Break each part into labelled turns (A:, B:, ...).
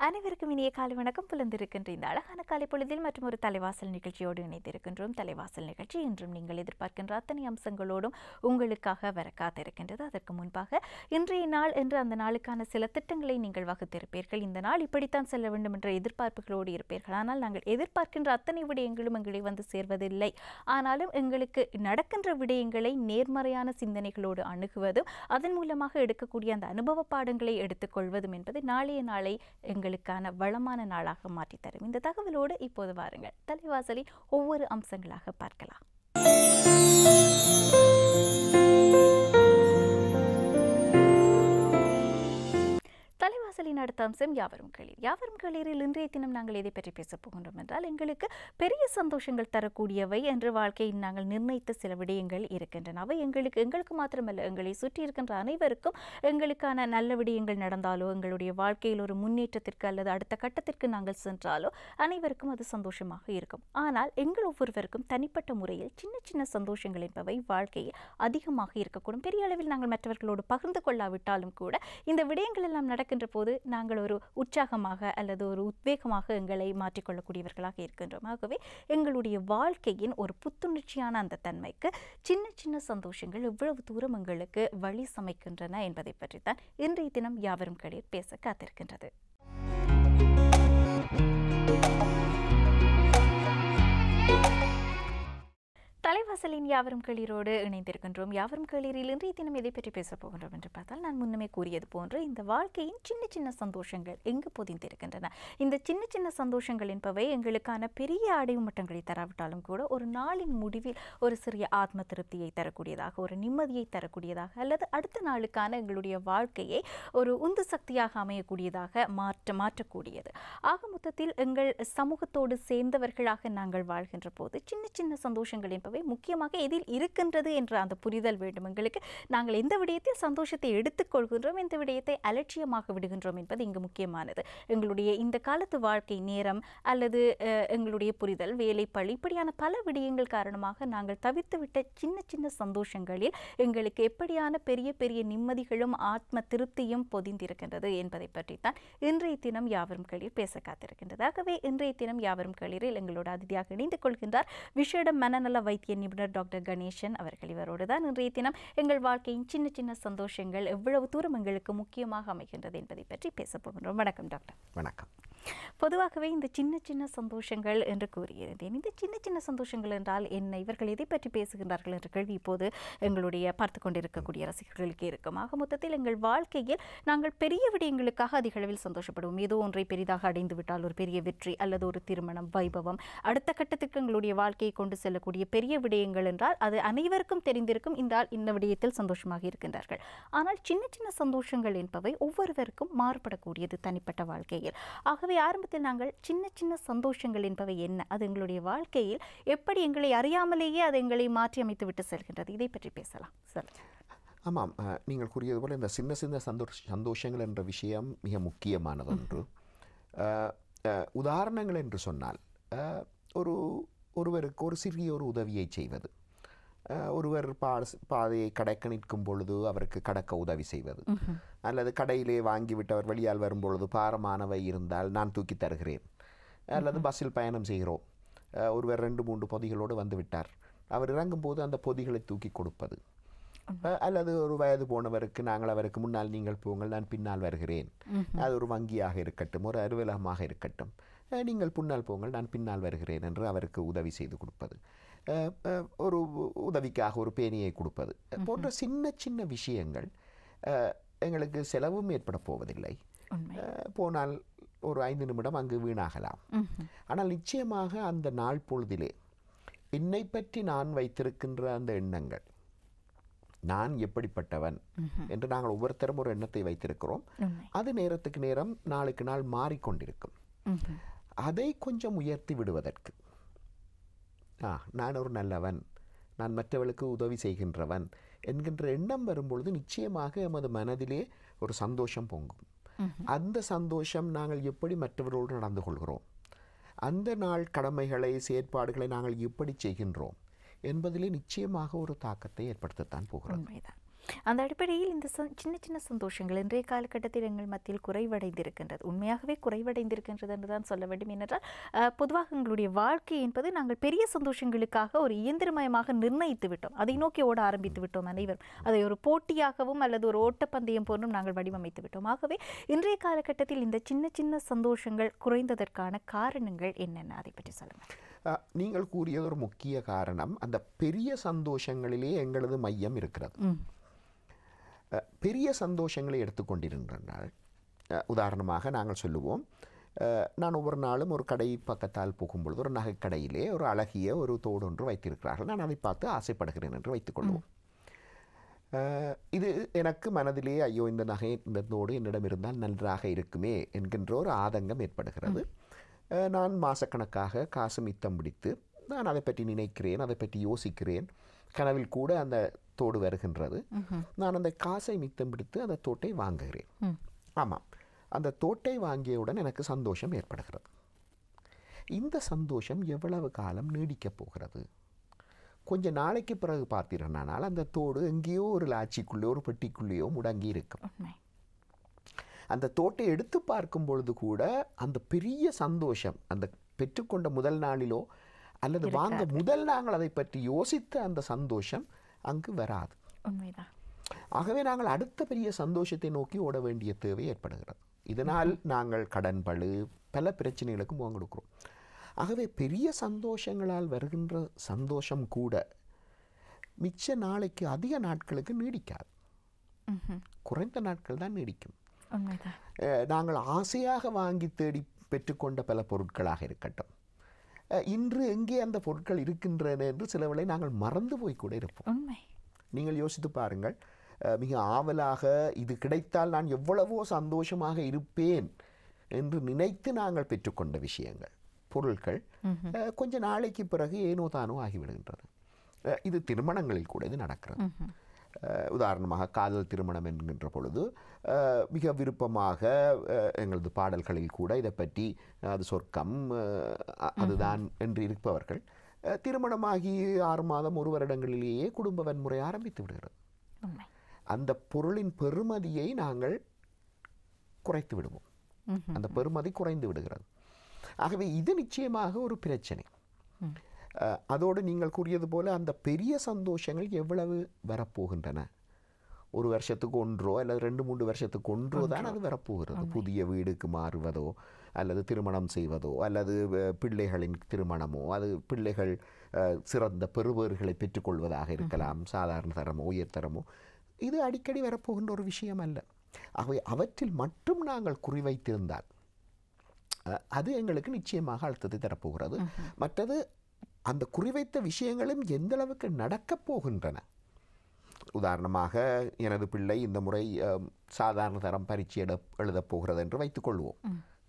A: அனைவருக்கும் இனிய காலை வணக்கம். புலந்திருக்கின்ற இந்த அழகான காலை பொழுதில் மற்றும் ஒரு தலைவாசல் நிகழ்ச்சியோடு இணைந்திருக்கின்றோம். தலைவாசல் நிகழ்ச்சி இன்றும் நீங்கள் எதிர்பார்க்கின்ற அத்தனை அம்சங்களோடும் உங்களுக்காக வர காத்திருக்கின்றது. அதற்கு முன்பாக இன்றைய நாள் என்று அந்த நாளுக்கான சில திட்டங்களை நீங்கள் வகுத்திருப்பீர்கள். இந்த நாள் இப்படித்தான் செல்ல வேண்டும் என்ற எதிர்பார்ப்புகளோடு இருப்பீர்கள். ஆனால் நாங்கள் எதிர்பார்க்கின்ற அத்தனை விடயங்களும் எங்களை வந்து சேர்வதில்லை. ஆனாலும் எங்களுக்கு நடக்கின்ற விடயங்களை நேர்மறையான சிந்தனைகளோடு அணுகுவதும் அதன் மூலமாக எடுக்கக்கூடிய அந்த அனுபவ பாடங்களை எடுத்துக்கொள்வதும் என்பது நாளைய நாளை எங்களுக்கான வளமான நாளாக மாற்றி தரும். இந்த தகவலோடு இப்போது வாருங்கள் தலைவாசலின் ஒவ்வொரு அம்சங்களாக பார்க்கலாம். தலைவாசலின் அடுத்த அம்சம் யாவரும் கேளீர். யாவரும் கேளீரில் இன்றைய தினம் நாங்கள் எதை பற்றி பேசப் போகின்றோம் என்றால், எங்களுக்கு பெரிய சந்தோஷங்கள் தரக்கூடியவை என்று வாழ்க்கையில் நாங்கள் நிர்ணயித்த சில விடயங்கள் இருக்கின்றன. அவை எங்களுக்கு மாத்திரமல்ல, எங்களை சுற்றி இருக்கின்ற அனைவருக்கும் எங்களுக்கான நல்ல விடயங்கள் நடந்தாலோ, எங்களுடைய வாழ்க்கையில் ஒரு முன்னேற்றத்திற்கு அல்லது அடுத்த கட்டத்திற்கு நாங்கள் சென்றாலோ அனைவருக்கும் அது சந்தோஷமாக இருக்கும். ஆனால் எங்கள் ஒவ்வொருவருக்கும் தனிப்பட்ட முறையில் சின்ன சின்ன சந்தோஷங்கள் என்பவை வாழ்க்கையில் அதிகமாக இருக்கக்கூடும். பெரிய அளவில் நாங்கள் மற்றவர்களோடு பகிர்ந்து கொள்ளாவிட்டாலும் கூட இந்த விடயங்கள் எல்லாம் நடக்கின்ற போது நாங்கள் ஒரு உற்சாகமாக அல்லது ஒரு உத்வேகமாக எங்களை மாற்றிக்கொள்ளக்கூடியவர்களாக இருக்கின்றோம். ஆகவே எங்களுடைய வாழ்க்கையின் ஒரு புத்துணர்ச்சியான அந்த தன்மைக்கு சின்ன சின்ன சந்தோஷங்கள் எவ்வளவு தூரம் எங்களுக்கு வழி சமைக்கின்றன என்பதை பற்றித்தான் இன்றைய தினம் யாவரும் கேளீர் பேச காத்திருக்கின்றது. தலைவாசலின் யாவரும் கேளீரோடு இணைந்திருக்கின்றோம். யாவரும் கேளீரில் இன்றைய தினம் எதை பற்றி பேசப் போகின்றோம் என்று பார்த்தால், நான் முன்னமே கூறியது போன்று இந்த வாழ்க்கையின் சின்ன சின்ன சந்தோஷங்கள் எங்கு பொதிந்திருக்கின்றன. இந்த சின்ன சின்ன சந்தோஷங்கள் என்பவை எங்களுக்கான பெரிய அடைவு மட்டங்களை தராவிட்டாலும் கூட ஒரு நாளின் முடிவில் ஒரு சிறிய ஆத்ம திருப்தியை தரக்கூடியதாக, ஒரு நிம்மதியை தரக்கூடியதாக, அல்லது அடுத்த நாளுக்கான எங்களுடைய வாழ்க்கையை ஒரு உந்து சக்தியாக அமையக்கூடியதாக மாற்றக்கூடியது. ஆக மொத்தத்தில் எங்கள் சமூகத்தோடு சேர்ந்தவர்களாக நாங்கள் வாழ்கின்ற போது சின்ன சின்ன சந்தோஷங்கள் என்பவை முக்கியமாக எதில் இருக்கின்றது என்ற அந்த புரிதல் வேண்டும் எங்களுக்கு. நாங்கள் எந்த விடயத்தில் சந்தோஷத்தை எடுத்துக்கொள்கின்றோம், எந்த விடயத்தை அலட்சியமாக விடுகின்றோம் என்பது இங்கு முக்கியமானது. எங்களுடைய இந்த காலத்து வாழ்க்கை நேரம் அல்லது எங்களுடைய புரிதல், வேலை, பழி, இப்படியான பல விடயங்கள் காரணமாக நாங்கள் தவிர்த்துவிட்ட சின்ன சின்ன சந்தோஷங்களில் எங்களுக்கு எப்படியான பெரிய பெரிய நிம்மதிகளும் ஆத்ம திருப்தியும் பொதிந்திருக்கின்றது என்பதை பற்றித்தான் இன்றைய தினம் யாவரும் கேளீர் பேச காத்திருக்கின்றது. ஆகவே இன்றைய தினம் யாவரும் கேளீரில் எங்களோட அதிதியாக இணைந்து கொள்கின்றார் விசேட மனநல வைத்திய நிபுணர் டாக்டர் கணேசன் அவர்கள். இவரோடு தான் இன்றைய தினம் எங்கள் வாழ்க்கையின் சின்ன சின்ன சந்தோஷங்கள் எவ்வளவு தூரம் எங்களுக்கு முக்கியமாக அமைகின்றது என்பதை பற்றி பேச போகின்றோம். வணக்கம் டாக்டர்.
B: வணக்கம்.
A: பொதுவாகவே இந்த சின்ன சின்ன சந்தோஷங்கள் என்று கூறியிருந்தேன். இந்த சின்ன சின்ன சந்தோஷங்கள் என்றால் என்ன, இவர்கள் எதை பற்றி பேசுகின்றார்கள் என்ற கேள்வி இப்போது எங்களுடைய பார்த்து கொண்டிருக்கக்கூடிய ரசிகர்களுக்கு இருக்கும். ஆக மொத்தத்தில் எங்கள் வாழ்க்கையில் நாங்கள் பெரிய விடயங்களுக்காக அதிக அளவில் சந்தோஷப்படுவோம். ஏதோ ஒன்றை பெரிதாக அடைந்து விட்டால் ஒரு பெரிய வெற்றி அல்லது ஒரு திருமணம், வைபவம், அடுத்த கட்டத்துக்கு எங்களுடைய வாழ்க்கையை கொண்டு செல்லக்கூடிய பெரிய விடயங்கள் என்றால் அது அனைவருக்கும் தெரிந்திருக்கும். இந்த விடயத்தில் சந்தோஷமாக இருக்கின்றார்கள். ஆனால் சின்ன சின்ன சந்தோஷங்கள் என்பவை ஒவ்வொருவருக்கும் மாறுபடக்கூடியது தனிப்பட்ட வாழ்க்கையில். ஆகவே ஆரம்பத்தில் நாங்கள் சின்ன சின்ன சந்தோஷங்கள் என்பவை என்ன, அது எங்களுடைய வாழ்க்கையில் எப்படி எங்களை அறியாமலேயே அது எங்களை மாற்றி அமைத்து விட்டு செல்கின்றது, இதை பற்றி பேசலாம் சார்.
B: ஆமாம், நீங்கள் கூறியது போல் இந்த சின்ன சின்ன சந்தோஷங்கள் என்ற விஷயம் மிக முக்கியமானது ஒன்று. உதாரணங்கள் என்று சொன்னால், ஒருவருக்கு ஒரு சிறிய ஒரு உதவியை செய்வது, ஒருவர் பாதையை கடக்க நிற்கும் பொழுது அவருக்கு கடக்க உதவி செய்வது, அல்லது கடையிலே வாங்கிவிட்டவர் வெளியால் வரும்பொழுது பாரமானவை இருந்தால் நான் தூக்கி தருகிறேன், அல்லது பஸ்ஸில் பயணம் செய்கிறோம், ஒருவர் 2-3 பொதிகளோடு வந்து விட்டார், அவர் இறங்கும்போது அந்த பொதிகளை தூக்கி கொடுப்பது, அல்லது ஒரு வயது போனவருக்கு நாங்கள் அவருக்கு முன்னால் நீங்கள் போங்கள் நான் பின்னால் வருகிறேன், அது ஒரு வங்கியாக இருக்கட்டும், ஒரு அலுவலகமாக இருக்கட்டும், நீங்கள் முன்னால் போங்கள் நான் பின்னால் வருகிறேன் என்று அவருக்கு உதவி செய்து கொடுப்பது, ஒரு உதவிக்காக ஒரு பேணியை கொடுப்பது போன்ற சின்ன சின்ன விஷயங்கள் எங்களுக்கு செலவும் ஏற்பட போவதில்லை. போனால் ஒரு 5 நிமிடம் அங்கு வீணாகலாம். ஆனால் நிச்சயமாக அந்த நாள் பொழுதிலே என்னை பற்றி நான் வைத்திருக்கின்ற அந்த எண்ணங்கள், நான் எப்படிப்பட்டவன் என்று நாங்கள் ஒவ்வொருத்தரும் ஒரு எண்ணத்தை வைத்திருக்கிறோம். அது நேரத்துக்கு நேரம் நாளுக்கு நாள் மாறிக்கொண்டிருக்கும். அதை கொஞ்சம் உயர்த்தி விடுவதற்கு, நான் ஒரு நல்லவன், நான் மற்றவர்களுக்கு உதவி செய்கின்றவன் என்கின்ற எண்ணம் வரும்பொழுது நிச்சயமாக எமது மனதிலே ஒரு சந்தோஷம் பொங்கும். அந்த சந்தோஷம் நாங்கள் எப்படி மற்றவர்களோடு நடந்து கொள்கிறோம், அந்த நாள் கடமைகளை செயற்பாடுகளை நாங்கள் எப்படி செய்கின்றோம் என்பதிலே நிச்சயமாக ஒரு தாக்கத்தை ஏற்படுத்தத்தான் போகிறோம்.
A: உண்மைதான். அந்த அடிப்படையில் இந்த சின்ன சின்ன சந்தோஷங்கள் இன்றைய காலகட்டத்தில் எங்கள் மத்தியில் குறைவடைந்திருக்கின்றது. உண்மையாகவே குறைவடைந்திருக்கின்றது என்று தான் சொல்ல வேண்டும். ஏனென்றால் பொதுவாக எங்களுடைய வாழ்க்கை என்பது நாங்கள் பெரிய சந்தோஷங்களுக்காக ஒரு இயந்திரமயமாக நிர்ணயித்து விட்டோம். அதை நோக்கி ஓட ஆரம்பித்து விட்டோம் அனைவரும். அதை ஒரு போட்டியாகவும் அல்லது ஒரு ஓட்டப்பந்தயம் போன்றும் நாங்கள் வடிவமைத்து விட்டோம். ஆகவே இன்றைய காலகட்டத்தில் இந்த சின்ன சின்ன சந்தோஷங்கள் குறைந்ததற்கான காரணங்கள் என்னென்ன, அதை பற்றி சொல்லுங்கள்.
B: நீங்கள் கூறியது ஒரு முக்கிய காரணம். அந்த பெரிய சந்தோஷங்களிலே எங்களது மையம் இருக்கிறது. பெரிய சந்தோஷங்களை எடுத்துக்கொண்டிருந்தால் உதாரணமாக நாங்கள் சொல்லுவோம், நான் ஒவ்வொரு நாளும் ஒரு கடை பக்கத்தால் போகும்பொழுது ஒரு நகைக்கடையிலே ஒரு அழகிய ஒரு தோடு ஒன்று வைத்திருக்கிறார்கள். நான் அதை பார்த்து ஆசைப்படுகிறேன் என்று வைத்துக்கொள்வோம். இது எனக்கு மனதிலே ஐயோ இந்த நகை இந்த தோடு என்னிடம் இருந்தால் நன்றாக இருக்குமே என்கின்ற ஒரு ஆதங்கம் ஏற்படுகிறது. நான் மாதக்கணக்காக காசு மித்தம் பிடித்து நான் அதை பற்றி நினைக்கிறேன், அதை பற்றி யோசிக்கிறேன். கனவில் கூட அந்த தோடு வருகின்றது. நான் அந்த காசை மித்தம் பிடித்து அந்த தோட்டை வாங்குகிறேன். ஆமாம், அந்த தோட்டை வாங்கியவுடன் எனக்கு சந்தோஷம் ஏற்படுகிறது. இந்த சந்தோஷம் எவ்வளவு காலம் நீடிக்கப் போகிறது? கொஞ்ச நாளைக்கு பிறகு பார்த்தீர்களானால் அந்த தோடு எங்கேயோ ஒரு லாட்சிக்குள்ளேயோ ஒரு பெட்டிக்குள்ளேயோ முடங்கி இருக்கும். அந்த தோட்டை எடுத்து பார்க்கும் பொழுது கூட அந்த பெரிய சந்தோஷம் அந்த பெற்றுக்கொண்ட முதல் நாளிலோ அல்லது வாங்க முதல் நாங்கள் அதை பற்றி யோசித்த அந்த சந்தோஷம் அங்கு வராது. ஆகவே நாங்கள் அடுத்த பெரிய சந்தோஷத்தை நோக்கி ஓட வேண்டிய தேவை ஏற்படுகிறது. இதனால் நாங்கள் கடன் பழு பல பிரச்சனைகளுக்கு முகம் கொடுக்கிறோம். ஆகவே பெரிய சந்தோஷங்களால் வருகின்ற சந்தோஷம் கூட மிச்ச நாளைக்கு அதிக நாட்களுக்கு நீடிக்காது. குறைந்த நாட்கள் தான் நீடிக்கும். நாங்கள் ஆசையாக வாங்கி தேடி பெற்றுக்கொண்ட பல பொருட்களாக இருக்கட்டும், இன்று எங்கே அந்த பொருட்கள் இருக்கின்றன என்று சிலவளை நாங்கள் மறந்து போய் கூட இருப்போம். நீங்கள் யோசித்து பாருங்கள், மிக ஆவலாக இது கிடைத்தால் நான் எவ்வளவோ சந்தோஷமாக இருப்பேன் என்று நினைத்து நாங்கள் பெற்றுக்கொண்ட விஷயங்கள் பொருட்கள் கொஞ்ச நாளைக்கு பிறகு ஏனோ தானோ ஆகிவிடுகின்றது. இது திருமணங்களில் கூட இது நடக்கிறது. உதாரணமாக காதல் திருமணம் என்கின்ற பொழுது மிக விருப்பமாக எங்களது பாடல்களில் கூட இதை பற்றி அது சொர்க்கம் அதுதான் என்று இருப்பவர்கள் திருமணமாகி 6 மாதம் 1 வருடங்களிலேயே குடும்ப வன்முறை ஆரம்பித்து விடுகிறது. அந்த பொருளின் பெறுமதியை நாங்கள் குறைத்து விடுவோம். அந்த பெறுமதி குறைந்து விடுகிறது. ஆகவே இது நிச்சயமாக ஒரு பிரச்சனை. அதோடு நீங்கள் கூறியது போல அந்த பெரிய சந்தோஷங்கள் எவ்வளவு வரப்போகின்றன? 1 வருஷத்துக்கு ஒன்றோ அல்லது 2-3 வருஷத்துக்கு ஒன்றோ தான் அது வரப்போகிறது. புதிய வீடுக்கு மாறுவதோ அல்லது திருமணம் செய்வதோ அல்லது பிள்ளைகளின் திருமணமோ, அது பிள்ளைகள் சிறந்த பெறுபேறுகளை பெற்றுக்கொள்வதாக இருக்கலாம், சாதாரண தரமோ உயர்தரமோ, இது அடிக்கடி வரப்போகின்ற ஒரு விஷயம் அல்ல. ஆகவே அவற்றில் மட்டும் நாங்கள் குறிவைத்திருந்தால் அது எங்களுக்கு நிச்சயமாக அழுத்தத்தை தரப்போகிறது. மற்றது அந்த குறிவைத்த விஷயங்களும் எந்த அளவுக்கு நடக்கப் போகின்றன. உதாரணமாக எனது பிள்ளை இந்த முறை சாதாரண தரம் பரீட்சை எழுதப் போகிறது என்று வைத்துக்கொள்வோம்.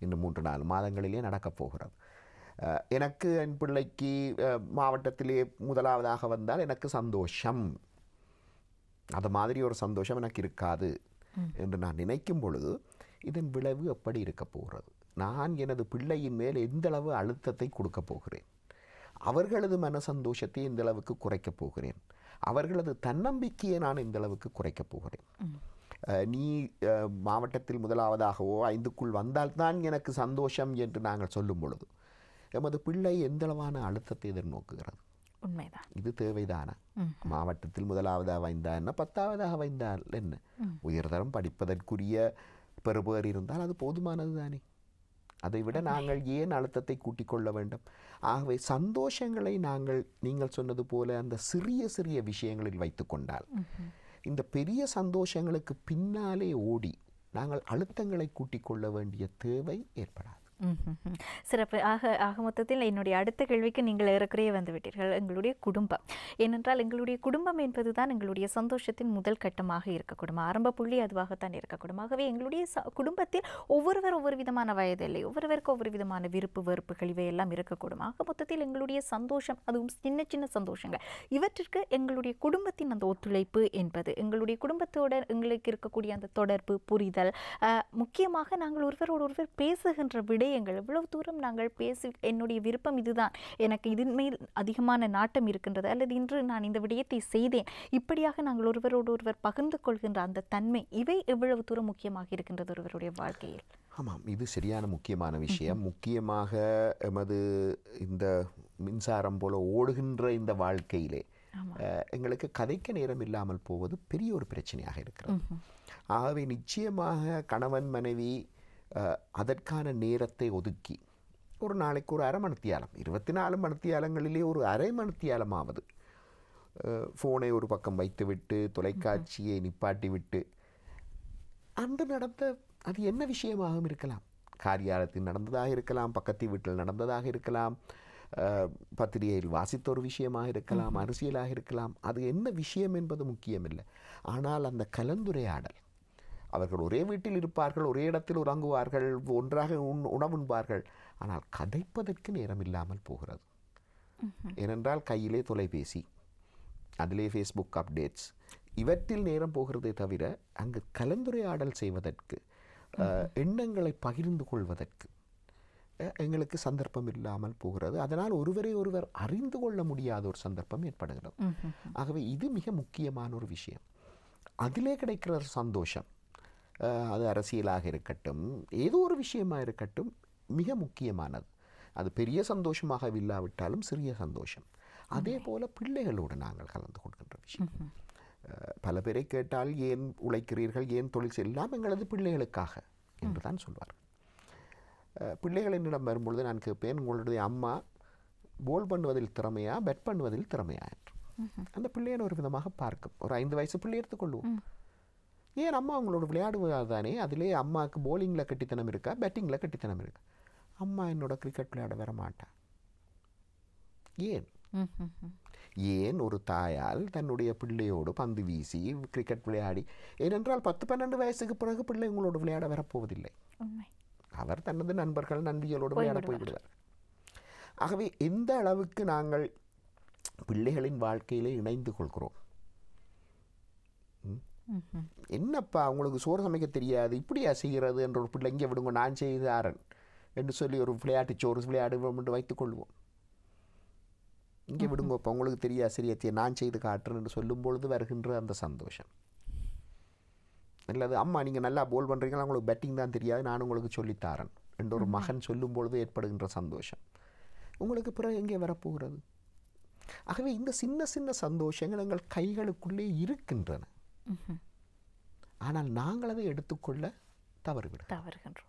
B: இன்னும் 3-4 மாதங்களிலே நடக்கப் போகிறது. எனக்கு என் பிள்ளைக்கு மாவட்டத்திலே முதலாவதாக வந்தால் எனக்கு சந்தோஷம். அது மாதிரி ஒரு சந்தோஷம் எனக்கு இருக்காது என்று நான் நினைக்கும் பொழுது இதன் விளைவு எப்படி இருக்க போகிறது? நான் எனது பிள்ளையின் மேல் எந்த அளவு அழுத்தத்தை கொடுக்க போகிறேன்? அவர்களது மன சந்தோஷத்தை எந்த அளவுக்கு குறைக்கப் போகிறேன்? அவர்களது தன்னம்பிக்கையை நான் எந்த அளவுக்கு குறைக்கப் போகிறேன்? நீ மாவட்டத்தில் முதலாவதாகவோ 5க்குள் வந்தால்தான் எனக்கு சந்தோஷம் என்று நாங்கள் சொல்லும் பொழுது எமது பிள்ளை எந்தளவான அழுத்தத்தை எதிர்நோக்குகிறது.
A: உண்மைதான்.
B: இது தேவைதானா? மாவட்டத்தில் முதலாவதாக வைந்தால் என்ன, 10ஆவதாக வைந்தால் என்ன? உயர்தரம் படிப்பதற்குரிய பெறுபேறு இருந்தால் அது போதுமானது தானே. அதை விட நாங்கள் ஏன் அழுத்தத்தை கூட்டிக் கொள்ள வேண்டும்? ஆகவே சந்தோஷங்களை நீங்கள் சொன்னது போல அந்த சிறிய சிறிய விஷயங்களில் வைத்து கொண்டால் இந்த பெரிய சந்தோஷங்களுக்கு பின்னாலே ஓடி நாங்கள் அழுத்தங்களை கூட்டிக் கொள்ள வேண்டிய தேவை ஏற்படாது.
A: சிறப்பு. ஆக மொத்தத்தில் என்னுடைய அடுத்த கேள்விக்கு நீங்கள் ஏறக்குறைய வந்து விட்டீர்கள். எங்களுடைய குடும்பம், ஏனென்றால் எங்களுடைய குடும்பம் என்பது தான் எங்களுடைய சந்தோஷத்தின் முதல் கட்டமாக இருக்கக்கூடும், ஆரம்ப புள்ளி அதுவாகத்தான் இருக்கக்கூடும். ஆகவே எங்களுடைய குடும்பத்தில் ஒவ்வொருவர் ஒவ்வொரு விதமான வயதில்லை, ஒவ்வொருவருக்கு ஒவ்வொரு விதமான விருப்பு வெறுப்புகள் இவையெல்லாம் இருக்கக்கூடும். ஆக மொத்தத்தில் எங்களுடைய சந்தோஷம், அதுவும் சின்ன சின்ன சந்தோஷங்கள், இவற்றிற்கு எங்களுடைய குடும்பத்தின் அந்த ஒத்துழைப்பு என்பது, எங்களுடைய குடும்பத்தோடு எங்களுக்கு இருக்கக்கூடிய அந்த தொடர்பு புரிதல், முக்கியமாக நாங்கள் ஒருவரோடு ஒருவர் பேசுகின்ற விடை விடயங்கள் எவ்வளவு தூரம் நாங்கள் பேசி என்னுடைய விருப்பம் இதுதான், எனக்கு இதன் மேல் அதிகமான நாட்டம் இருக்கின்றது, அல்லது இன்று நான் இந்த விடயத்தை செய்தேன், இப்படியாக நாங்கள் ஒருவரோடு ஒருவர் பகிர்ந்து கொள்கின்ற அந்த தன்மை, இவை எவ்வளவு தூரம் முக்கியமாக இருக்கின்றது ஒருவருடைய வாழ்க்கையில்?
B: ஆமாம், இது சரியான முக்கியமான விஷயம். முக்கியமாக எமது இந்த மின்சாரம் போல ஓடுகின்ற இந்த வாழ்க்கையிலே எங்களுக்கு கதைக்க நேரம் இல்லாமல் போவது பெரிய ஒரு பிரச்சனையாக இருக்கிறது. ஆகவே நிச்சயமாக கணவன் மனைவி அதற்கான நேரத்தை ஒதுக்கி ஒரு நாளைக்கு ஒரு அரை மணித்தியாலம், 24 மணித்தியாலங்களிலே ஒரு அரை மணித்தியாலமாவது ஃபோனை ஒரு பக்கம் வைத்துவிட்டு தொலைக்காட்சியை நிப்பாட்டி விட்டு அன்று நடந்த அது என்ன விஷயமாகவும் இருக்கலாம், காரியாலயத்தில் நடந்ததாக இருக்கலாம், பக்கத்து வீட்டில் நடந்ததாக இருக்கலாம், பத்திரிகையில் வாசித்த ஒரு விஷயமாக இருக்கலாம், அரசியலாக இருக்கலாம், அது என்ன விஷயம் என்பது முக்கியமில்லை. ஆனால் அந்த கலந்துரையாடல், அவர்கள் ஒரே வீட்டில் இருப்பார்கள், ஒரே இடத்தில் உறங்குவார்கள், ஒன்றாக உணவுண்பார்கள், ஆனால் கதைப்பதற்கு நேரம் இல்லாமல் போகிறது. ஏனென்றால் கையிலே தொலைபேசி, அதிலே ஃபேஸ்புக் அப்டேட்ஸ், இவற்றில் நேரம் போகிறதே தவிர அங்கு கலந்துரையாடல் செய்வதற்கு, எண்ணங்களை பகிர்ந்து கொள்வதற்கு எங்களுக்கு சந்தர்ப்பம் இல்லாமல் போகிறது. அதனால் ஒருவரை ஒருவர் அறிந்து கொள்ள முடியாத ஒரு சந்தர்ப்பம் ஏற்படுகிறது. ஆகவே இது மிக முக்கியமான ஒரு விஷயம். அதிலே கிடைக்கிற சந்தோஷம், அது அரசியலாக இருக்கட்டும், ஏதோ ஒரு விஷயமாக இருக்கட்டும், மிக முக்கியமானது. அது பெரிய சந்தோஷமாக இல்லாவிட்டாலும் சிறிய சந்தோஷம். அதே போல் பிள்ளைகளோடு நாங்கள் கலந்து கொள்கின்ற விஷயம். பல பேரை கேட்டால் ஏன் உழைக்கிறீர்கள், ஏன் தொழில் செய்யலாம், எங்களது பிள்ளைகளுக்காக என்று தான் சொல்வார். பிள்ளைகள் என்னிடம் வரும்பொழுது நான் கேட்பேன், உங்களுடைய அம்மா போல் பண்ணுவதில் திறமையா, பெட் பண்ணுவதில் திறமையா என்று. அந்த பிள்ளையை ஒரு விதமாக பார்க்கும். ஒரு 5 வயசு பிள்ளை எடுத்துக்கொள்வோம். ஏன் அம்மா அவங்களோட விளையாடுவதால் தானே, அதிலே அம்மாவுக்கு போலிங்கில் கட்டித்தனம் இருக்கா, பேட்டிங்கில் கட்டித்தனம் இருக்கா? அம்மா என்னோட கிரிக்கெட் விளையாட வர மாட்டா. ஏன் ஒரு தாயால் தன்னுடைய பிள்ளையோடு பந்து வீசி கிரிக்கெட் விளையாடி, ஏனென்றால் 10-12 வயசுக்கு பிறகு பிள்ளை உங்களோடு விளையாட வரப்போவதில்லை. அவர் தனது நண்பர்கள் நண்பிகளோடு விளையாட போய்விடுவார். ஆகவே எந்த அளவுக்கு நாங்கள் பிள்ளைகளின் வாழ்க்கையிலே இணைந்து கொள்கிறோம். என்னப்பா உங்களுக்கு சோறு சமைக்க தெரியாது, இப்படியா செய்கிறது என்ற ஒரு பிள்ளை, இங்கே விடுங்க நான் செய்தாரன் என்று சொல்லி ஒரு விளையாட்டு சோறு விளையாடுவோம் என்று வைத்துக் கொள்வோம். இங்கே விடுங்க, இப்போ உங்களுக்கு தெரியா சரியாத்திய நான் செய்து காட்டுறேன் என்று சொல்லும் பொழுது வருகின்ற அந்த சந்தோஷம். அல்லது அம்மா நீங்கள் நல்லா போல் பண்ணுறீங்களா, உங்களுக்கு பேட்டிங் தான் தெரியாது, நான் உங்களுக்கு சொல்லித்தாரன் என்று ஒரு மகன் சொல்லும் பொழுது ஏற்படுகின்ற சந்தோஷம் உங்களுக்கு பிறகு எங்கே வரப்போகிறது? ஆகவே இந்த சின்ன சின்ன சந்தோஷங்கள் எங்கள் கைகளுக்குள்ளே இருக்கின்றன. ஆனால் நாங்கள் அதை எடுத்துக்கொள்ள தவறுகின்றோம்.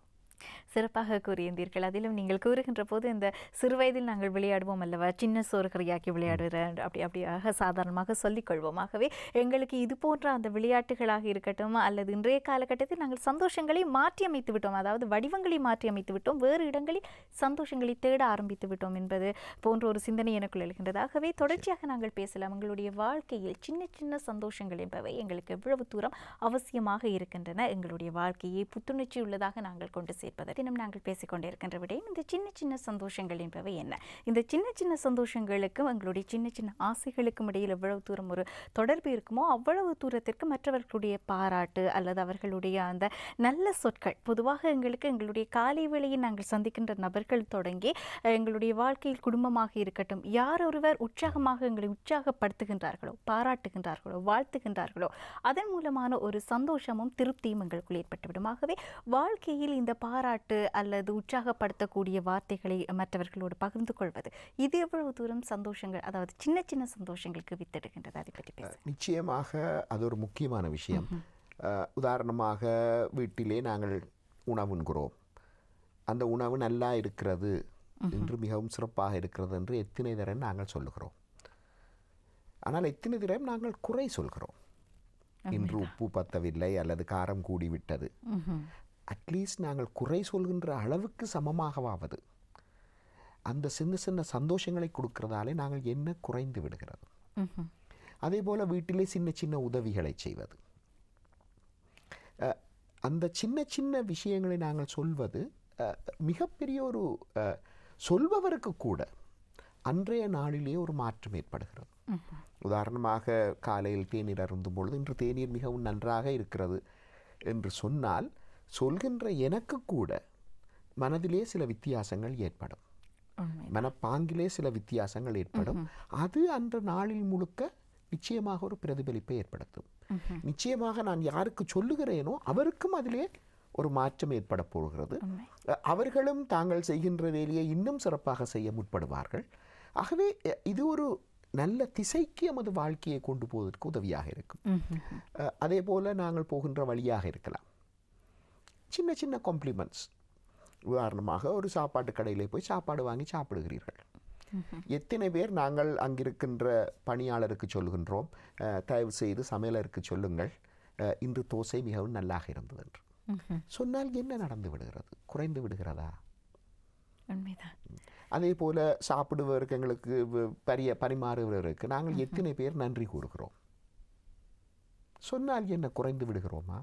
A: சிறப்பாக கூறியிருந்தீர்கள். அதிலும் நீங்கள் கூறுகின்ற போது இந்த சிறுவயதில் நாங்கள் விளையாடுவோம் அல்லவா, சின்ன சோறுகரையாக்கி விளையாடுற அப்படியாக சாதாரணமாக சொல்லிக்கொள்வோம். ஆகவே எங்களுக்கு இது போன்ற அந்த விளையாட்டுகளாக இருக்கட்டும், அல்லது இன்றைய காலகட்டத்தில் நாங்கள் சந்தோஷங்களை மாற்றி அமைத்து விட்டோம், அதாவது வடிவங்களை மாற்றி அமைத்து விட்டோம், வேறு இடங்களில் சந்தோஷங்களை தேட ஆரம்பித்து விட்டோம் என்பது போன்ற ஒரு சிந்தனை எனக்குள் எழுகின்றது. ஆகவே தொடர்ச்சியாக நாங்கள் பேசலாம். எங்களுடைய வாழ்க்கையில் சின்ன சின்ன சந்தோஷங்கள் என்பவை எங்களுக்கு எவ்வளவு தூரம் அவசியமாக இருக்கின்றன, எங்களுடைய வாழ்க்கையை புத்துணர்ச்சி உள்ளதாக நாங்கள் கொண்டு சேர்ப்பதற்கு நாங்கள் பேசிக்கொண்டே இருக்கின்ற விடயம் இந்த சின்ன சின்ன சந்தோஷங்கள் என்பவை என்ன. இந்த சின்ன சின்ன சந்தோஷங்களுக்கும் எங்களுடைய சின்ன சின்ன ஆசைகளுக்கும் இடையில் எவ்வளவு தூரம் ஒரு தொடர்பு இருக்குமோ அவ்வளவு தூரத்திற்கு மற்றவர்களுடைய பாராட்டு அல்லது அவர்களுடைய அந்த நல்ல சொற்கள், பொதுவாக எங்களுடைய காலை வேளையில் நாங்கள் சந்திக்கின்ற நபர்கள் தொடங்கி எங்களுடைய வாழ்க்கையில் குடும்பமாக இருக்கட்டும், யார் ஒருவர் உற்சாகமாக எங்களை உற்சாகப்படுத்துகின்றார்களோ, பாராட்டுகின்றார்களோ, வாழ்த்துகின்றார்களோ, அதன் மூலமான ஒரு சந்தோஷமும் திருப்தியும் எங்களுக்குள் ஏற்பட்டுவிடும். ஆகவே வாழ்க்கையில் இந்த பாராட்டு அல்லது உற்சாகப்படுத்தக்கூடிய வார்த்தைகளை மற்றவர்களோடு பகிர்ந்து கொள்வது, இது எவ்வளவு தூரம் சந்தோஷங்கள், அதாவது சின்ன சின்ன சந்தோஷங்களுக்கு வித்தெடுக்கின்றது, அதை பற்றி பேச.
B: நிச்சயமாக அது ஒரு முக்கியமான விஷயம். உதாரணமாக வீட்டிலே நாங்கள் உணவுண்கிறோம், அந்த உணவு நல்லா இருக்கிறது என்று, மிகவும் சிறப்பாக இருக்கிறது என்று எத்தனை தரம் நாங்கள் சொல்லுகிறோம். ஆனால் எத்தனை தரம் நாங்கள் குறை சொல்கிறோம். இன்று உப்பு பத்தவில்லை அல்லது காரம் கூடிவிட்டது. அட்லீஸ்ட் நாங்கள் குறை சொல்கின்ற அளவுக்கு சமமாகவாவது அந்த சின்ன சின்ன சந்தோஷங்களை கொடுக்கிறதாலே நாங்கள் என்ன குறைந்து விடுகிறது. அதே போல் வீட்டிலே சின்ன சின்ன உதவிகளை செய்வது, அந்த சின்ன சின்ன விஷயங்களை நாங்கள் சொல்வது மிகப்பெரிய ஒரு சொல்பவருக்கு கூட அன்றைய நாளிலே ஒரு மாற்றம் ஏற்படுகிறது. உதாரணமாக காலையில் தேநீர் அருந்தும் பொழுது இன்று தேநீர் மிகவும் நன்றாக இருக்கிறது என்று சொன்னால், சொல்கின்ற எனக்கு கூட மனதிலே சில வித்தியாசங்கள் ஏற்படும், மனப்பாங்கிலே சில வித்தியாசங்கள் ஏற்படும். அது அந்த நாளில் முழுக்க நிச்சயமாக ஒரு பிரதிபலிப்பை ஏற்படுத்தும். நிச்சயமாக நான் யாருக்கு சொல்லுகிறேனோ அவருக்கும் அதிலே ஒரு மாற்றம் ஏற்பட போகிறது. அவர்களும் தாங்கள் செய்கின்ற வேலையை இன்னும் சிறப்பாக செய்ய முற்படுவார்கள். ஆகவே இது ஒரு நல்ல திசைக்கு எமது வாழ்க்கையை கொண்டு போவதற்கு உதவியாக இருக்கும். அதே போல் நாங்கள் போகின்ற வழியாக இருக்கலாம். சின்ன சின்ன காம்ப்ளிமெண்ட்ஸ், உதாரணமாக ஒரு சாப்பாட்டு கடையிலே போய் சாப்பாடு வாங்கி சாப்பிடுகிறீர்கள். எத்தனை பேர் நாங்கள் அங்கிருக்கின்ற பணியாளருக்கு சொல்கின்றோம், தயவு செய்து சமையலருக்கு சொல்லுங்கள் இன்று தோசை மிகவும் நல்லாக இருந்தது என்று சொன்னால் என்ன நடந்து விடுகிறது? குறைந்து விடுகிறதா? அதே போல சாப்பிடுவதற்கு, எங்களுக்கு பரிமாறுவதற்கு நாங்கள் எத்தனை பேர் நன்றி கூறுகிறோம்? சொன்னால் என்ன குறைந்து விடுகிறோமா?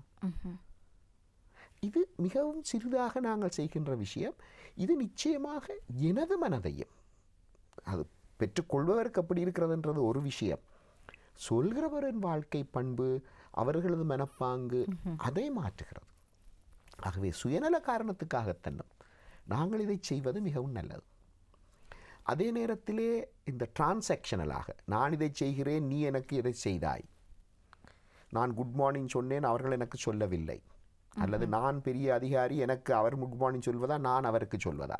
B: இது மிகவும் சிறிதாக நாங்கள் செய்கின்ற விஷயம். இது நிச்சயமாக எனது மனதையும், அது பெற்றுக்கொள்பவருக்கு அப்படி இருக்கிறதுன்றது ஒரு விஷயம், சொல்கிறவரின் வாழ்க்கை பண்பு, அவர்களது மனப்பாங்கு அதை மாற்றுகிறது. ஆகவே சுயநல காரணத்துக்காகத்தன்னும் நாங்கள் இதை செய்வது மிகவும் நல்லது. அதே நேரத்திலே இந்த டிரான்சாக்ஷனலாக, நான் இதை செய்கிறேன், நீ எனக்கு இதை செய்தாய், நான் குட் மார்னிங் சொன்னேன், அவர்கள் எனக்கு சொல்லவில்லை, அல்லது நான் பெரிய அதிகாரி, எனக்கு அவர் குட் மார்னிங் சொல்வதா, நான் அவருக்கு சொல்வதா,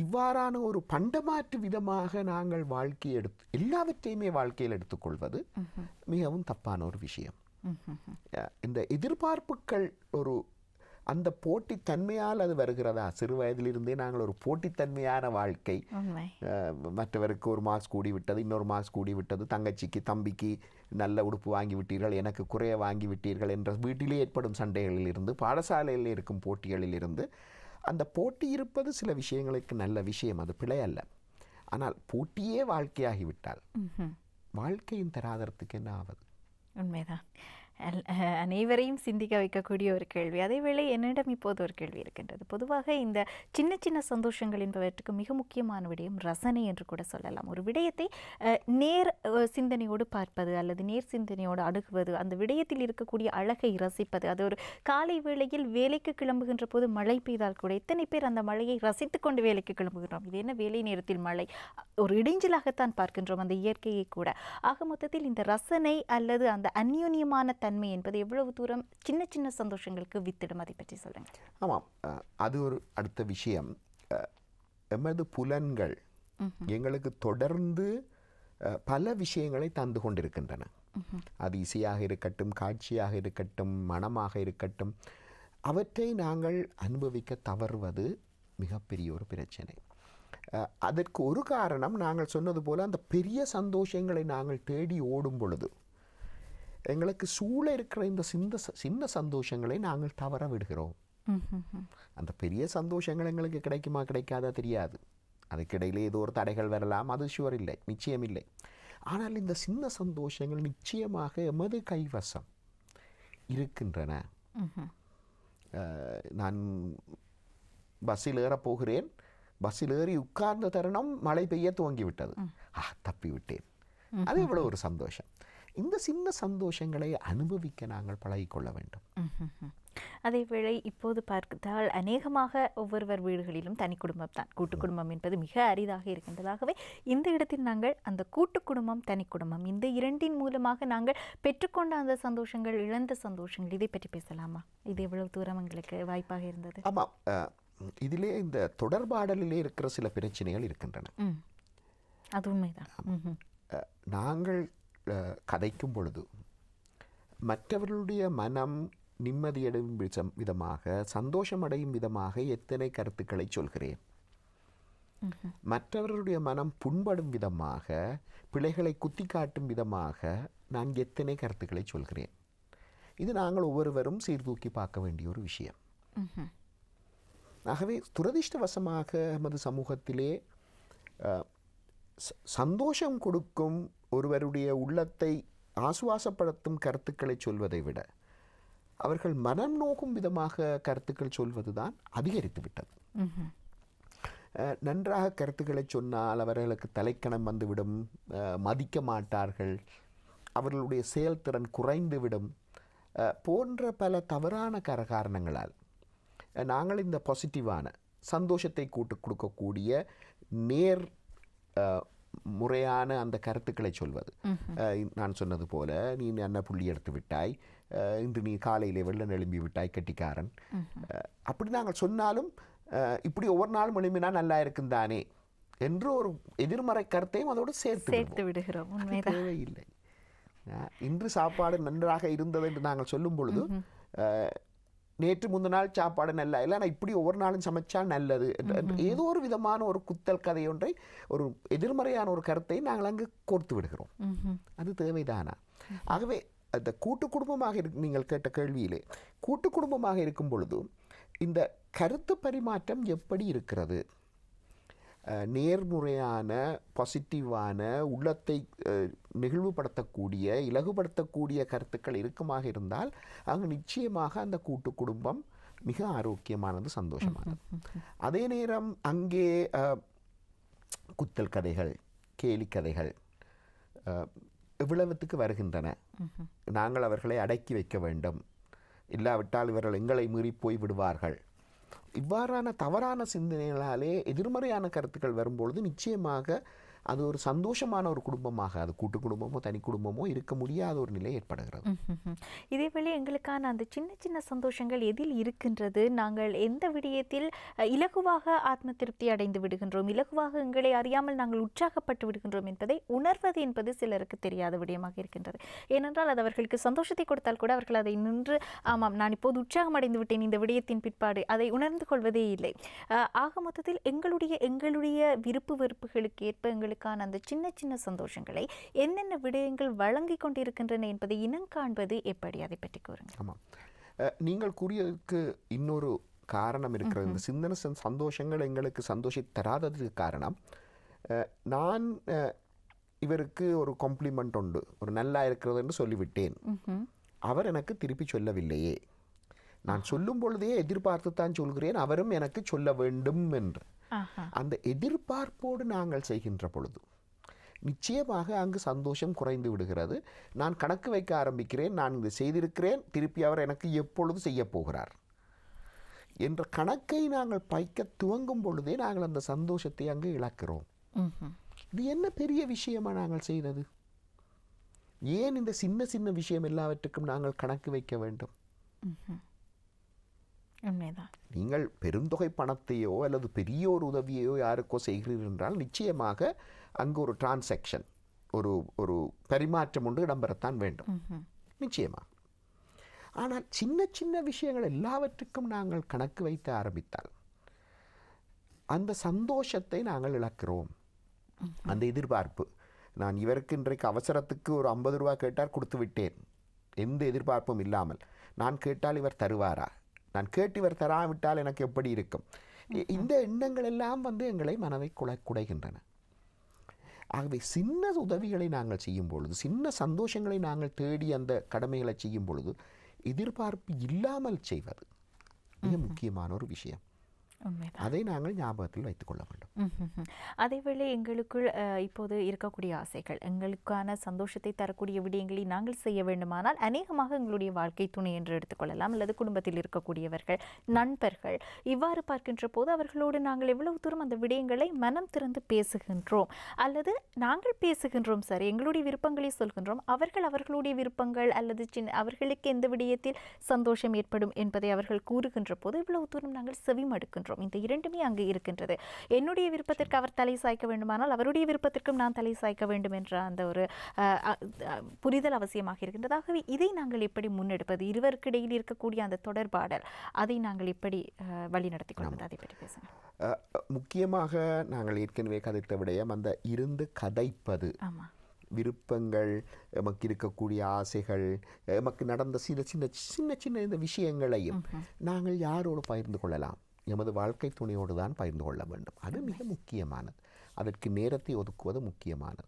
B: இவ்வாறான ஒரு பண்டமாற்று விதமாக நாங்கள் வாழ்க்கையை எல்லாவற்றையுமே வாழ்க்கையில் எடுத்துக்கொள்வது மிகவும் தப்பான ஒரு விஷயம். இந்த எதிர்பார்ப்புகள் ஒரு அந்த போட்டித்தன்மையால் அது வருகிறதா? சிறு வயதிலிருந்தே நாங்கள் ஒரு போட்டித்தன்மையான வாழ்க்கை, மற்றவருக்கு ஒரு மார்க்ஸ் கூடி விட்டது, இன்னொரு மார்க்ஸ் கூடி விட்டது, தங்கச்சிக்கு தம்பிக்கு நல்ல உடுப்பு வாங்கி விட்டீர்கள், எனக்கு குறைய வாங்கி விட்டீர்கள் என்ற வீட்டிலே ஏற்படும் சண்டைகளில் இருந்து, பாடசாலையில் இருக்கும் போட்டிகளில் இருந்து, அந்த போட்டி இருப்பது சில விஷயங்களுக்கு நல்ல விஷயம், அது பிழை அல்ல. ஆனால் போட்டியே வாழ்க்கையாகிவிட்டால் வாழ்க்கையின் தராதரத்துக்கு என்ன ஆவது?
A: உண்மைதான். அனைவரையும் சிந்திக்க வைக்கக்கூடிய ஒரு கேள்வி. அதேவேளை என்னிடம் இப்போது ஒரு கேள்வி இருக்கின்றது. பொதுவாக இந்த சின்ன சின்ன சந்தோஷங்கள் என்பவற்றுக்கு மிக முக்கியமான விடயம் ரசனை என்று கூட சொல்லலாம். ஒரு விடயத்தை நேர் சிந்தனையோடு பார்ப்பது அல்லது நேர் சிந்தனையோடு அணுகுவது, அந்த விடயத்தில் இருக்கக்கூடிய அழகை ரசிப்பது. அது ஒரு காலை வேளையில் வேலைக்கு கிளம்புகின்ற போது மழை பெய்தால் கூட எத்தனை பேர் அந்த மழையை ரசித்து கொண்டு வேலைக்கு கிளம்புகின்றோம். இது என்ன வேலை நேரத்தில் மழை, ஒரு இடைஞ்சலாகத்தான் பார்க்கின்றோம் அந்த இயற்கையை கூட. ஆக மொத்தத்தில் இந்த ரசனை அல்லது அந்த அந்யோன்யமான தன்மை என்பது எவ்வளவு தூரம் சின்ன சின்ன சந்தோஷங்களுக்கு வித்திடும், அதை பற்றி சொல்லுங்கள்.
B: ஆமாம், அது ஒரு அடுத்த விஷயம். எமது புலன்கள் எங்களுக்கு தொடர்ந்து பல விஷயங்களை தந்து கொண்டிருக்கின்றன. அது இசையாக இருக்கட்டும், காட்சியாக இருக்கட்டும், மனமாக இருக்கட்டும், அவற்றை நாங்கள் அனுபவிக்க தவறுவது மிகப்பெரிய ஒரு பிரச்சனை. அதற்கு ஒரு காரணம், நாங்கள் சொன்னது போல அந்த பெரிய சந்தோஷங்களை நாங்கள் தேடி ஓடும் பொழுது எங்களுக்கு சூழ இருக்கிற இந்த சின்ன சந்தோஷங்களை நாங்கள் தவற விடுகிறோம். அந்த பெரிய சந்தோஷங்கள் எங்களுக்கு கிடைக்குமா கிடைக்காதா தெரியாது, அதுக்கிடையிலே ஏதோ ஒரு தடைகள் வரலாம், அது ஷுவர் இல்லை, நிச்சயம் இல்லை. ஆனால் இந்த சின்ன சந்தோஷங்கள் நிச்சயமாக எமது கைவசம் இருக்கின்றன. நான் பஸ்ஸில் ஏறப்போகிறேன், பஸ்ஸில் ஏறி உட்கார்ந்த தருணம் மழை பெய்ய துவங்கிவிட்டது, தப்பி விட்டேன், அது எவ்வளோ ஒரு சந்தோஷம். இந்த சின்ன சந்தோஷங்களை அனுபவிக்க நாங்கள் பழகிக்கொள்ள வேண்டும்.
A: அதேவேளை இப்போது பார்த்தால் அநேகமாக ஒவ்வொருவர் வீடுகளிலும் தனி குடும்பம் தான், கூட்டு குடும்பம் என்பது மிக அரிதாக இருக்கின்றதாகவே இந்த இடத்தில் நாங்கள் அந்த கூட்டு குடும்பம், தனி குடும்பம், இந்த இரண்டின் மூலமாக நாங்கள் பெற்றுக்கொண்ட அந்த சந்தோஷங்கள், இழந்த சந்தோஷங்கள், இதை பற்றி பேசலாமா? இது எவ்வளவு தூரம் எங்களுக்கு வாய்ப்பாக இருந்தது?
B: ஆமாம், இதிலே இந்த தொடர்பாடலிலே இருக்கிற சில பிரச்சனைகள் இருக்கின்றன.
A: அது உண்மைதான்.
B: நாங்கள் கதைக்கும் பொழுது மற்றவர்களுடைய மனம் நிம்மதியடையும் விதமாக, சந்தோஷமடையும் விதமாக எத்தனை கருத்துக்களை சொல்கிறேன், மற்றவர்களுடைய மனம் புண்படும் விதமாக, பிழைகளை குத்தி காட்டும் விதமாக நான் எத்தனை கருத்துக்களை சொல்கிறேன். இது நாங்கள் ஒவ்வொருவரும் சீர்தூக்கி பார்க்க வேண்டிய ஒரு விஷயம். ஆகவே துரதிர்ஷ்டவசமாக எமது சமூகத்திலே சந்தோஷம் கொடுக்கும், ஒருவருடைய உள்ளத்தை ஆசுவாசப்படுத்தும் கருத்துக்களை சொல்வதை விட அவர்கள் மனம் நோக்கும் விதமாக கருத்துக்கள் சொல்வதுதான் அதிகரித்து விட்டது. நன்றாக கருத்துக்களை சொன்னால் அவர்களுக்கு தலைக்கணம் வந்துவிடும், மதிக்க மாட்டார்கள், அவர்களுடைய செயல்திறன் குறைந்துவிடும் போன்ற பல தவறான காரணங்களால் நாங்கள் இந்த பாசிட்டிவான சந்தோஷத்தை கொடுக்கக்கூடிய நேர் முறையான அந்த கருத்துக்களை சொல்வது. நான் சொன்னது போல, நீ என்ன புள்ளி எடுத்து விட்டாய், இன்று நீ காலையிலே வெள்ளம் எழும்பி விட்டாய் கெட்டிக்காரன், அப்படி நாங்கள் சொன்னாலும் இப்படி ஒவ்வொரு நாளும் எழும்பினா நல்லா இருக்கும் தானே என்று ஒரு எதிர்மறை கருத்தையும் அதோடு சேர்த்து
A: விடுகிறோம்.
B: தேவையில்லை. இன்று சாப்பாடு நன்றாக இருந்தது என்று நாங்கள் சொல்லும் பொழுது, நேற்று முந்தின நாள் சாப்பாடு நல்லா இல்லை, ஆனால் இப்படி ஒவ்வொரு நாளும் சமைச்சால் நல்லது, ஏதோ ஒரு விதமான ஒரு குத்தல் கதை ஒன்றை, ஒரு எதிர்மறையான ஒரு கருத்தை நாங்கள் அங்கு கோர்த்து விடுகிறோம். அது தேவைதானா? ஆகவே அந்த கூட்டு குடும்பமாக நீங்கள் கேட்ட கேள்வியிலே, கூட்டு குடும்பமாக இருக்கும் பொழுது இந்த கருத்து பரிமாற்றம் எப்படி இருக்கிறது? நேர்முறையான பாசிட்டிவான உள்ளத்தை நெகிழ்வுபடுத்தக்கூடிய இலகுபடுத்தக்கூடிய கருத்துக்கள் இருக்குமாக இருந்தால் அங்கு நிச்சயமாக அந்த கூட்டு குடும்பம் மிக ஆரோக்கியமானது, சந்தோஷமானது. அதே நேரம் அங்கே குத்தல் கதைகள், கேலி கதைகள் எவ்வளவுத்துக்கு வருகின்றன. நாங்கள் அவர்களை அடக்கி வைக்க வேண்டும், இல்லாவிட்டால் இவர்கள் எங்களை மீறி போய் விடுவார்கள். இவ்வாறான தவறான சிந்தனைகளாலே எதிர்மறையான கருத்துக்கள் வரும்பொழுது நிச்சயமாக அது ஒரு சந்தோஷமான ஒரு குடும்பமாக, அது கூட்டு குடும்பமோ தனி குடும்பமோ இருக்க முடியாத ஒரு நிலை ஏற்படுகிறது.
A: இதேவேளை எங்களுக்கான அந்த சின்ன சின்ன சந்தோஷங்கள் எதில் இருக்கின்றது? நாங்கள் எந்த விடயத்தில் இலகுவாக ஆத்ம திருப்தி அடைந்து விடுகின்றோம், இலகுவாக எங்களை அறியாமல் நாங்கள் உற்சாகப்பட்டு விடுகின்றோம் என்பதை உணர்வது என்பது சிலருக்கு தெரியாத விடயமாக இருக்கின்றது. ஏனென்றால் அது அவர்களுக்கு சந்தோஷத்தை கொடுத்தால் கூட அவர்கள் அதை நின்று, ஆமாம் நான் இப்போது உற்சாகம் அடைந்து விட்டேன் இந்த விடயத்தின் பிற்பாடு, அதை உணர்ந்து கொள்வதே இல்லை. ஆக மொத்தத்தில் எங்களுடைய விருப்பு வெறுப்புகளுக்கு ஏற்ப எங்களுக்கு அந்த சின்ன சின்ன சந்தோஷங்களை என்னென்ன விடயங்கள் வழங்கி கொண்டிருக்கின்றன என்பதை இனம் காண்பது எப்படி? அதை பற்றி கூறுங்க.
B: ஆமாம், நீங்கள் கூறியதுக்கு இன்னொரு காரணம் இருக்கிறது. இந்த சிந்தனை சந்தோஷங்கள் எங்களுக்கு சந்தோஷத்தை தராததுக்கு காரணம், நான் இவருக்கு ஒரு காம்ப்ளிமெண்ட் உண்டு, ஒரு நல்லா இருக்கிறது என்று சொல்லிவிட்டேன், அவர் எனக்கு திருப்பி சொல்லவில்லையே, நான் சொல்லும் பொழுதே எதிர்பார்த்து தான் சொல்கிறேன், அவரும் எனக்கு சொல்ல வேண்டும் என்று அந்த எதிர்பார்ப்போடு நாங்கள் செய்கின்ற பொழுது நிச்சயமாக அங்கு சந்தோஷம் குறைந்து விடுகிறது. நான் கணக்கு வைக்க ஆரம்பிக்கிறேன், நான் இது செய்திருக்கிறேன், திருப்பி அவர் எனக்கு எப்பொழுது செய்ய போகிறார் என்ற கணக்கை நாங்கள் பைக்க துவங்கும் பொழுதே நாங்கள் அந்த சந்தோஷத்தை அங்கு இழக்கிறோம். இது என்ன பெரிய விஷயமா நாங்கள் செய்தது? ஏன் இந்த சின்ன சின்ன விஷயம் எல்லாவற்றுக்கும் நாங்கள் கணக்கு வைக்க வேண்டும்? நீங்கள் பெருந்தொகை பணத்தையோ அல்லது பெரிய ஒரு உதவியோ யாருக்கோ செய்கிறீர்கள் என்றால் நிச்சயமாக அங்கு ஒரு டிரான்சாக்ஷன், ஒரு பரிமாற்றம் ஒன்று இடம்பெறத்தான் வேண்டும், நிச்சயமாக. ஆனால் சின்ன சின்ன விஷயங்கள் எல்லாவற்றுக்கும் நாங்கள் கணக்கு வைத்து ஆரம்பித்தால் அந்த சந்தோஷத்தை நாங்கள் இழக்கிறோம். அந்த எதிர்பார்ப்பு, நான் இவருக்கு இன்றைக்கு அவசரத்துக்கு ஒரு 50 ரூபா கேட்டால் கொடுத்து விட்டேன், எந்த எதிர்பார்ப்பும் இல்லாமல். நான் கேட்டால் இவர் தருவாரா, நான் கேட்டு இவர் தராவிட்டால் எனக்கு எப்படி இருக்கும்? இந்த எண்ணங்கள் எல்லாம் எங்களை மனதை குடைகின்றன. ஆகவே சின்ன உதவிகளை நாங்கள் செய்யும் பொழுது, சின்ன சந்தோஷங்களை நாங்கள் தேடி அந்த கடமைகளை செய்யும் பொழுது எதிர்பார்ப்பு இல்லாமல் செய்வது மிக முக்கியமான ஒரு விஷயம். அதை நாங்கள் ஞாபகத்தில் வைத்துக் கொள்ள வேண்டும்.
A: அதேவேளை எங்களுக்குள் இப்போது இருக்கக்கூடிய ஆசைகள், எங்களுக்கான சந்தோஷத்தை தரக்கூடிய விடயங்களை நாங்கள் செய்ய வேண்டுமானால் அநேகமாக எங்களுடைய வாழ்க்கை துணை என்று எடுத்துக்கொள்ளலாம், அல்லது குடும்பத்தில் இருக்கக்கூடியவர்கள், நண்பர்கள். இவ்வாறு பார்க்கின்ற போது அவர்களோடு நாங்கள் எவ்வளவு தூரம் அந்த விடயங்களை மனம் திறந்து பேசுகின்றோம், அல்லது நாங்கள் பேசுகின்றோம், சரி எங்களுடைய விருப்பங்களை சொல்கின்றோம், அவர்களுடைய விருப்பங்கள் அல்லது அவர்களுக்கு எந்த விடயத்தில் சந்தோஷம் ஏற்படும் என்பதை அவர்கள் கூறுகின்ற போது இவ்வளவு தூரம் நாங்கள் செவிமடுக்கின்றோம். இந்த இரண்டுமே அங்கு இருக்கின்றது. என்னுடைய விருப்பத்திற்கு அவர் தலை சாய்க்க வேண்டுமானால் அவருடைய விருப்பத்திற்கும் நான் தலை சாய்க்க வேண்டும் என்ற அந்த ஒரு புரிதல் அவசியமாக இருக்கின்றது. ஆகவே இதை நாங்கள் எப்படி முன்னெடுப்பது? இருவருக்கு இடையில் இருக்கக்கூடிய அந்த தொடர்பாடல், அதை நாங்கள் எப்படி வழிநடத்திக் கொள்வது? அதை பற்றி பேசுங்க.
B: முக்கியமாக நாங்கள் ஏற்கனவே கதைத்த விடயம் அந்த இருந்து கதைப்பது. விருப்பங்கள், எமக்கு இருக்கக்கூடிய ஆசைகள், எமக்கு நடந்த சின்ன சின்ன இந்த விஷயங்களையும் நாங்கள் யாரோடு பகிர்ந்து கொள்ளலாம்? எமது வாழ்க்கை துணையோடு தான் பகிர்ந்து கொள்ள வேண்டும். அது மிக முக்கியமானது. அதற்கு நேரத்தை ஒதுக்குவது முக்கியமானது.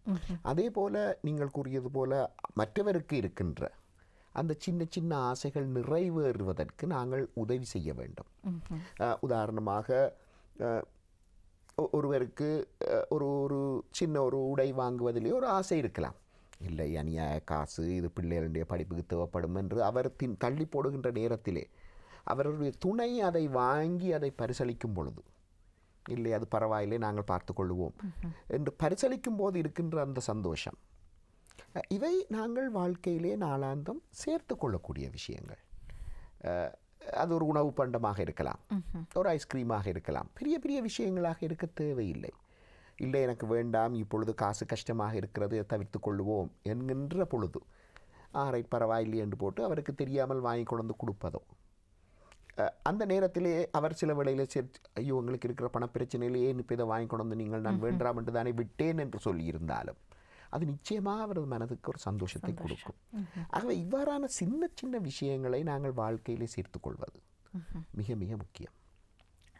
B: அதே போல நீங்கள் கூறியது போல மற்றவருக்கு இருக்கின்ற அந்த சின்ன சின்ன ஆசைகள் நிறைவேறுவதற்கு நாங்கள் உதவி செய்ய வேண்டும். உதாரணமாக ஒருவருக்கு ஒரு சின்ன ஒரு உடை வாங்குவதிலே ஒரு ஆசை இருக்கலாம். இல்லை, அநியாய காசு, இது பிள்ளைகளுடைய படிப்புக்கு தேவைப்படும் என்று அவர் தள்ளி போடுகின்ற நேரத்திலே அவருடைய துணை அதை வாங்கி அதை பரிசளிக்கும் பொழுது இல்லை அது பரவாயில்லை நாங்கள் பார்த்து கொள்வோம் என்று பரிசளிக்கும் போது இருக்கின்ற அந்த சந்தோஷம், இவை நாங்கள் வாழ்க்கையிலே நாளாந்தம் சேர்த்து கொள்ளக்கூடிய விஷயங்கள். அது ஒரு உணவு பண்டமாக இருக்கலாம், ஒரு ஐஸ்கிரீமாக இருக்கலாம், பெரிய பெரிய விஷயங்களாக இருக்க தேவையில்லை. இல்லை எனக்கு வேண்டாம், இப்பொழுது காசு கஷ்டமாக இருக்கிறது, தவிர்த்து கொள்வோம் என்கின்ற பொழுது ரைட் பரவாயில்லை என்று போட்டு அவருக்கு தெரியாமல் வாங்கி கொண்டு கொடுப்பதோ, அந்த நேரத்திலே அவர் சில வேளையில் சரி ஐயோ உங்களுக்கு இருக்கிற பணப்பிரச்சனையிலே ஏன் இப்போ இதை வாங்கி கொண்டு வந்து நீங்கள் நான் வேண்டாம் என்று தானே விட்டேன் என்று சொல்லியிருந்தாலும் அது நிச்சயமாக அவரது மனதுக்கு ஒரு சந்தோஷத்தை கொடுக்கும். ஆகவே இவ்வாறான சின்ன சின்ன விஷயங்களை நாங்கள் வாழ்க்கையிலே சேர்த்து கொள்வது மிக மிக முக்கியம்.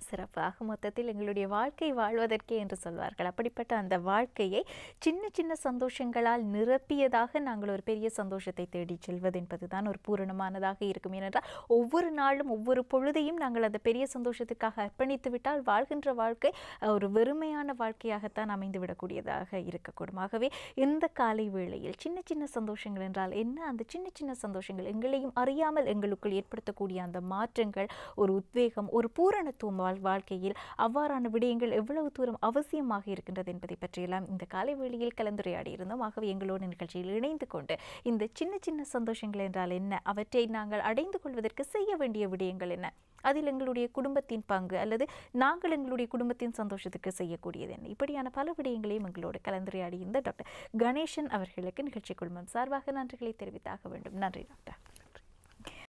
A: சிறப்பாக மொத்தத்தில் எங்களுடைய வாழ்க்கை வாழ்வதற்கே என்று சொல்வார்கள். அப்படிப்பட்ட அந்த வாழ்க்கையை சின்ன சின்ன சந்தோஷங்களால் நிரப்பியதாக நாங்கள் ஒரு பெரிய சந்தோஷத்தை தேடி செல்வது என்பதுதான் ஒரு பூரணமானதாக இருக்கும். ஏனென்றால் ஒவ்வொரு நாளும் ஒவ்வொரு பொழுதையும் நாங்கள் அந்த பெரிய சந்தோஷத்துக்காக அர்ப்பணித்து விட்டால் வாழ்கின்ற வாழ்க்கை ஒரு வெறுமையான வாழ்க்கையாகத்தான் அமைந்து விடக்கூடியதாக இருக்கக்கூடும். ஆகவே இந்த காலை வேளையில் சின்ன சின்ன சந்தோஷங்கள் என்றால் என்ன, அந்த சின்ன சின்ன சந்தோஷங்கள் எங்களையும் அறியாமல் எங்களுக்குள் ஏற்படுத்தக்கூடிய அந்த மாற்றங்கள், ஒரு உத்வேகம், ஒரு பூரணத்துவம் வாழ்க்கையில் அவ்வாறான விடயங்கள் எவ்வளவு தூரம் அவசியமாக இருக்கின்றது என்பதை பற்றியெல்லாம் இந்த காலை வேளையில் கலந்துரையாடி இருந்தோம். ஆகவே எங்களோட நிகழ்ச்சியில் இணைந்து கொண்டு இந்த சின்ன சின்ன சந்தோஷங்கள் என்றால் என்ன, அவற்றை நாங்கள் அடைந்து கொள்வதற்கு செய்ய வேண்டிய விடயங்கள் என்ன, அதில் எங்களுடைய குடும்பத்தின் பங்கு அல்லது நாங்கள் எங்களுடைய குடும்பத்தின் சந்தோஷத்துக்கு செய்யக்கூடியது என்ன, இப்படியான பல விடயங்களையும் எங்களோடு கலந்துரையாடி இருந்த டாக்டர் கணேசன் அவர்களுக்கு நிகழ்ச்சி குழுமம் சார்பாக நன்றிகளை தெரிவித்தாக வேண்டும். நன்றி டாக்டர்.